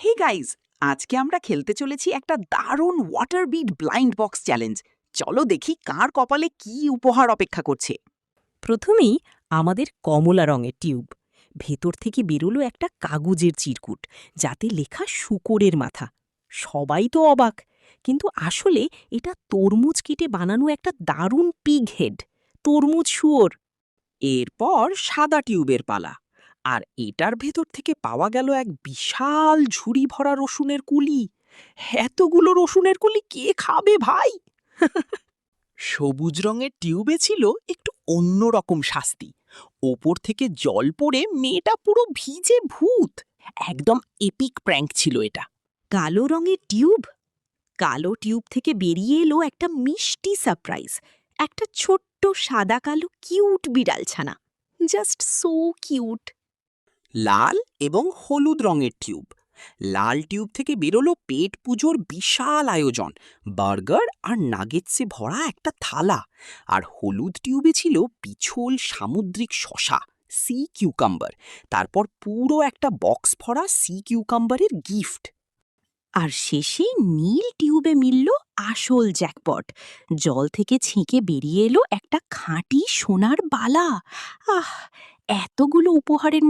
Hey guys, আজকে আমরা খেলতে চলেছি একটা দারুণ water beat blind box challenge. চলো দেখি কার কপালে কি উপহার অপেক্ষা করছে। প্রথমেই আমাদের কমলা রঙের টিউব। ভেতর থেকে বেরোলো একটা কাগজের চিরকুট, যাতে লেখা শূকরের মাথা। সবাই তো অবাক, কিন্তু আসলে এটা তরমুজ কেটে বানানো একটা দারুণ পিগ হেড, তরমুজ শুয়োর। এরপর সাদা টিউবের পালা, আর এটার ভেতর থেকে পাওয়া গেল এক বিশাল ঝুড়ি ভরা রসুনের কুলি। এতগুলো রসুনের কুলি কে খাবে ভাই? সবুজ রঙের টিউবে ছিল একটু অন্যরকম শাস্তি। ওপর থেকে জল পড়ে মেয়েটা পুরো ভিজে ভূত। একদম এপিক প্র্যাঙ্ক ছিল এটা। কালো রঙের টিউব, কালো টিউব থেকে বেরিয়ে এলো একটা মিষ্টি সারপ্রাইজ, একটা ছোট্ট সাদা কালো কিউট বিড়ালছানা। Just so cute. লাল এবং হলুদ রঙের টিউব। লাল টিউব থেকে বেরোলো পেট পুজোর বিশাল আয়োজন, বার্গার আর নাগেটসে ভরা একটা থালা। আর হলুদ টিউবে ছিল পিছল সামুদ্রিক শশা, সি কিউকাম্বার। তারপর পুরো একটা বক্স ভরা সি কিউকাম্বারের গিফট। আর শেষে নীল টিউবে মিলল আসল জ্যাকপট। জল থেকে ছেঁকে বেরিয়ে এলো একটা খাঁটি সোনার বালা। আহ, এতগুলো উপহারের